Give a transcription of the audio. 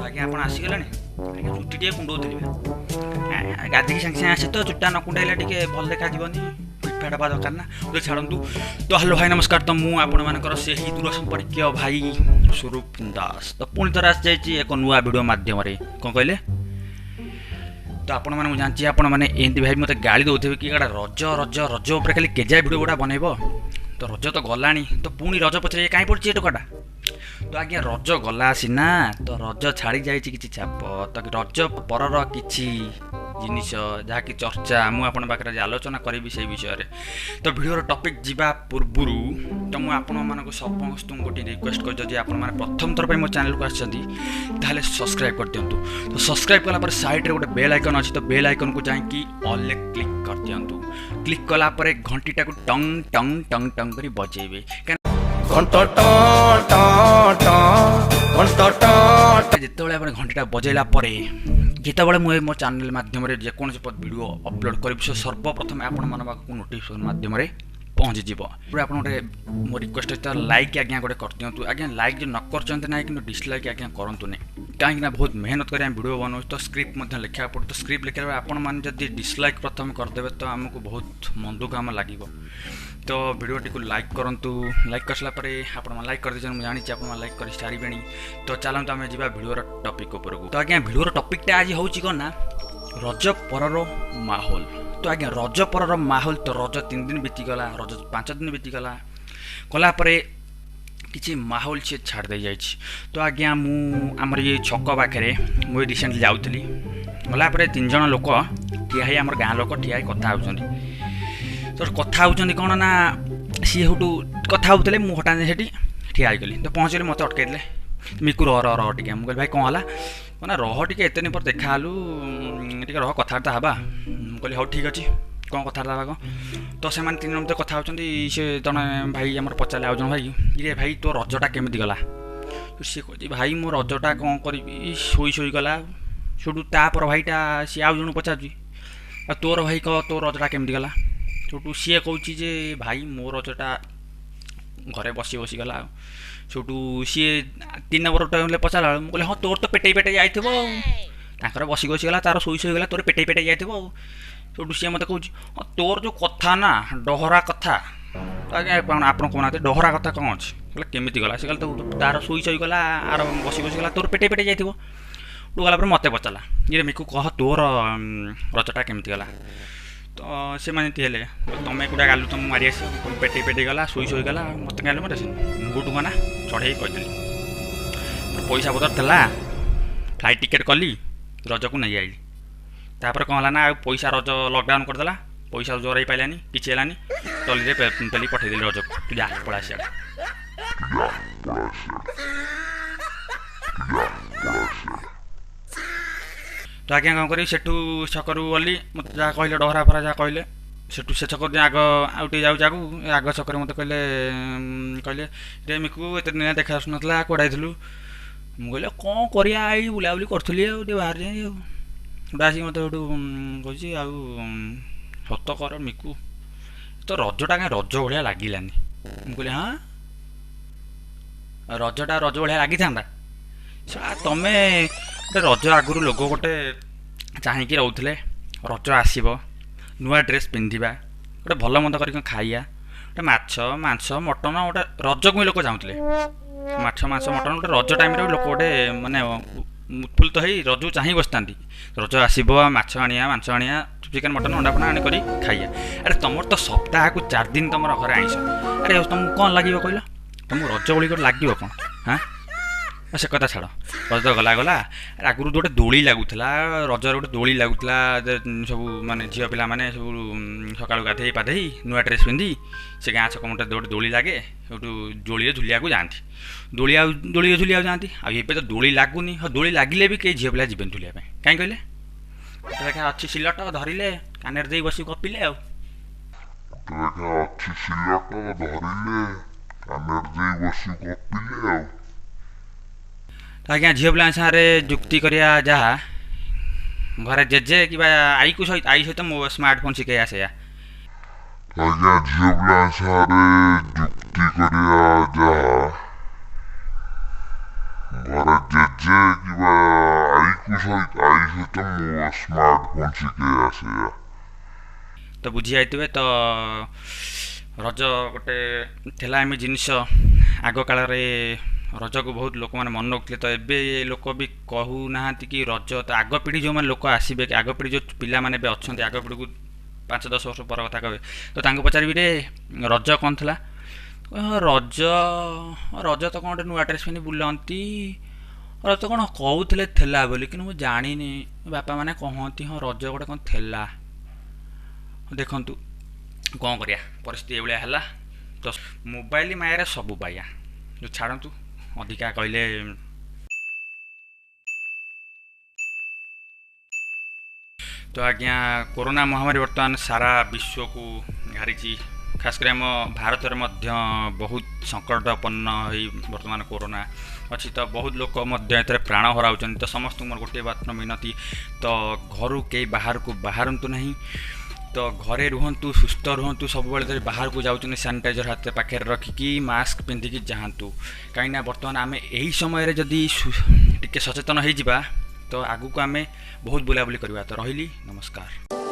आज्ञा आप आसीगले चुटी टे कुंडौली गाधिक सागे सागे आसे तो चुटा न कुंडाइले टे भल देखा फिटफाट हवा दरकार ना तो छाड़ू। तो हेलो भाई नमस्कार। तो मुझे आपर से ही दूर संपर्क भाई स्वरूप दास तो पुणी थर आसी जाइए एक नुआ भिडियो मध्यम कौन कहले। तो आपण मैंने जानची आपण मैंने एमती भाई मत गाड़ी दौथे कि रज रज रज उपर खाली केजा भिडियो गुड़ा बनइब। तो रज तो गला तो पुणी रज पचर कहीं पड़ी टोकाटा। तो आज्ञा रज गला सीना तो रज छाड़ी जाइए किसी चाप तो रज परर किसी जिनिस जहाँकि चर्चा मुझे पाखे आलोचना करी से विषय में। तो भिडियो टॉपिक जीवा पूर्व तो मुझे आपण समस्त गोटे रिक्वेस्ट कर आप प्रथम थर मो चैनल को आसते सब्सक्राइब कर दिंतु। तो सब्सक्राइब कला साइड रे गोटे बेल आइकन अच्छी तो बेल आइकन को जाकि ऑल क्लिक कर दिंतु। क्लिक कला घंटीटा को टंग टंग टंग टंग कर बजेबे जिते घंटीटा बजेला जिते मुझे मो चैनल मध्यम जेको वीडियो अपलोड कर सर्वप्रथम आपण मन पाखक नोटिफिकेशन मध्यम पहुँची पूरा आप मो रिक्वेस्ट लाइक आज्ञा गोटे कर दिंतु। आज्ञा लाइक जो न कर ना कि डिसलाइक आज्ञा करूँ कहीं बहुत मेहनत कर वीडियो बनाऊ तो स्क्रिप्ट लिखा पड़े। तो स्क्रिप्ट लिखा आपण मैंने जब डिसलाइक प्रथम करदे तो आमको बहुत मन दुख आम लगे। तो वीडियो को लाइक करूँ लाइक कर सारापर आप लाइक कर मुझे जानी आप लाइक कर सारे। तो चलते आम जा भिडियोर टपिक उपरकू। तो आज्ञा भिडियोर टपिकटा आज हूँ कौन ना रज परर माहौल। तो आज्ञा रज परर माहौल तो रज 3 दिन बीतीगला रज 5 दिन बीतीगला कलापर किसी माहौल सी छाड़ दे जाए। तो आज्ञा आमर ये छक पाखे मुझे रिसेंटली जाऊली गलापर 3 जन लोक ठिया आम गाँ लोक ठिया कथा होती। तो कथा होती कौन ना सी हूँ कथा होते मुझे हटाने से ठिया होगली। तो पहुँचली मत अटकईले मिकु रह रह टे मुझे भाई कौन है कहना रह टे एत दिन पर देखालु टे रह कथबार्ता हाँ कहली हाँ ठीक अच्छे कौन कथबार्ता हाँ कौन। तो से 3 जन मत कथा होती से जड़े भाई आम पचारे आउ जन भाई ये भाई तो रजटा केमी गला। तो सी कह भाई मो रजटा कौन करी शोई गला सेठू तापर भाईटा सी आउ जन पचार तोर भाई कह तो रजटा केमी गला। सेठू सी कौची जे भाई मो रजटा घरे बसी बसी गला। सेठू सी 3 नंबर टाइम पचारा मुझे हाँ तोर तो पेटे पेटे जाइए बसी बसी गला तार शोई गला तोर पेटे पेटे जाइए। सेठू सी मत कौच हाँ तोर जो कथा ना डहरा कथा तो आज्ञा आप कहना डहरा कथा कौन अच्छे बोले केमी गला से तो तार शोई गला आर बसी बसी गला तोर पेटे पेटे जाइए। गलापर मत पचारा ये मिकु कह तोर रजटा केमी गला। तो से हेले तुम्हें कूड़ा गालु तुम मारी आस पेटे पेटे गला शोई गला मत गालु मत मुगुटू गना चढ़े कहीदेली पैसा पतर था फ्लाइट टिकेट कली रज को नहीं आईली। तापर कौन है ना पैसा रज लकडाउन करदेला पैसा जोर पाइलानी किसी है टली पेली पठेदेली रज को जा पड़ा सिया। तो आज्ञा कौन करी सेठू छकरू गली मत जहाँ कहले डहरा फरा जहाँ कहले सेठू से छक आग आउटे जाऊँ आग छक मत कहले कहले रे मिकु एत दिन देखा आसुना कड़ाइलु मुझे कौन करिया आई बुलाबुली करी बाहर जाए गोटे आसिक मत कही सत कर मिकु तो रजटा कहीं रज भाया लगिलानी मुझे हाँ रजटा रज भाया लगी था तुम्हें रज आगु लोक गोटे चाहिए रोते रज आसब नुआ ड्रेस पिंधा गोटे भल मंद कर खाइया गोटे माछ मांस मटन गोटे रज को लोक चाहूले माछ मांस मटन गोटे रज टाइम लोक गोटे मानने उत्फुल्लित हो रज चाह बसता रज आसब माछ आनिया मांस आनिया चिकेन मटन अंडा फंडा आनी खाइया। अरे तुम तो सप्ताह को 4 दिन तुम घर आईस अरे तुमको कौन लगे कहल तुमको रज बोली लगे कौन हाँ से कथा छाड़ रज तो गला गला आगुरी गोटे दोली लगुला रजर गोटे दोली लगुला सब माने झील पिला माने सब सका गाधे पाधे नुआ ड्रेस पिंधि से गाँ छक मोटे गोटे दोली लगे से दोली झुलिया जाती दोली झुलिया जाती आबे तो दोली लगुनि हाँ दोली लगिले भी कई झील पिला जीवन झुलिया कहीं कहले देखा अच्छी सिलट धरिले कान दे बस गपिले आज्ञा झील पिला सारे जुक्ति करिया जहाँ ଘରେ ଜେଜେ କିମ୍ବା ଆଈ ସହିତ ମୋ ସ୍ମାର୍ଟଫୋନ୍ ଶିଖେଇ ଆସେ। ଆଜ୍ଞା ଝିଅ ପିଲାଙ୍କ ସାଙ୍ଗରେ ଯୁକ୍ତି କରିବା ଯାହା ଘରେ ଜେଜେ କିମ୍ବା ଆଈ ସହିତ ମୋ ସ୍ମାର୍ଟଫୋନ୍ ଶିଖେଇ ଆସେ। ତ ବୁଝି ଯାଇଥିବେ। ତ ରଜ ଗୋଟେ ଥିଲା ଏମିତି ଜିନିଷ, ଆଗ କାଳରେ ରଜକୁ ବହୁତ ଲୋକମାନେ ମନେ ରଖୁଥିଲେ। ତ ଏବେ ଲୋକ ବି କହୁନାହାନ୍ତି କି ରଜ, ତ ଆଗ ପିଢ଼ି ଯେଉଁମାନେ ଲୋକ ଆସିବେ, ଆଗ ପିଢ଼ି ଯେଉଁ ପିଲାମାନେ ଏବେ ଅଛନ୍ତି, ଆଗ ପିଢ଼ିକୁ 5-10 ବର୍ଷ ପର କଥା କହିବେ, ତ ତାଙ୍କୁ ପଚାରିବି ରେ ରଜ କ'ଣ ଥିଲା? ରଜ ରଜ ତ କ'ଣ ଗୋଟେ ନୂଆ ଡ୍ରେସ୍ ପିନ୍ଧି ବୁଲନ୍ତି, ରଜ କ'ଣ କହୁଥିଲେ ଥିଲା ବୋଲି, କିନ୍ତୁ ମୁଁ ଜାଣିନି। ବାପା ମାନେ କହନ୍ତି ହଁ ରଜ ଗୋଟେ କ'ଣ ଥିଲା। ଦେଖନ୍ତୁ କ'ଣ କରିବା, ପରିସ୍ଥିତି ଏଇଭଳିଆ ହେଲା। ତ ମୋବାଇଲ ମାୟାରେ ସବୁ ବାୟା, ଯେଉଁ ଛାଡ଼ନ୍ତୁ ଅଧିକା କହିଲେ। ତ ଆଜ୍ଞା କୋରୋନା ମହାମାରୀ ବର୍ତ୍ତମାନ ସାରା ବିଶ୍ୱକୁ ଘାରିଛି, ଖାସ୍ କରି ଆମ ଭାରତରେ ମଧ୍ୟ ବହୁତ ସଙ୍କଟପନ୍ନ ହୋଇ ବର୍ତ୍ତମାନ କୋରୋନା ଅଛି। ତ ବହୁତ ଲୋକ ମଧ୍ୟ ଏଥିରେ ପ୍ରାଣ ହରାଉଛନ୍ତି। ତ ସମସ୍ତଙ୍କୁ ମୋର ଗୋଟିଏ ମାତ୍ର ମିନତି, ତ ଘରୁ କେହି ବାହାରକୁ ବାହାରନ୍ତୁ ନାହିଁ। ତ ଘରେ ରୁହନ୍ତୁ, ସୁସ୍ଥ ରୁହନ୍ତୁ। ସବୁବେଳେ ଯଦି ବାହାରକୁ ଯାଉଛନ୍ତି ସାନିଟାଇଜର ହାତ ପାଖରେ ରଖିକି ମାସ୍କ ପିନ୍ଧିକି ଯାଆନ୍ତୁ। କାହିଁକିନା ବର୍ତ୍ତମାନ ଆମେ ଏହି ସମୟରେ ଯଦି ଟିକେ ସଚେତନ ହେଇଯିବା, ତ ଆଗକୁ ଆମେ ବହୁତ ବୁଲାବୁଲି କରିବା। ତ ରହିଲି, ନମସ୍କାର।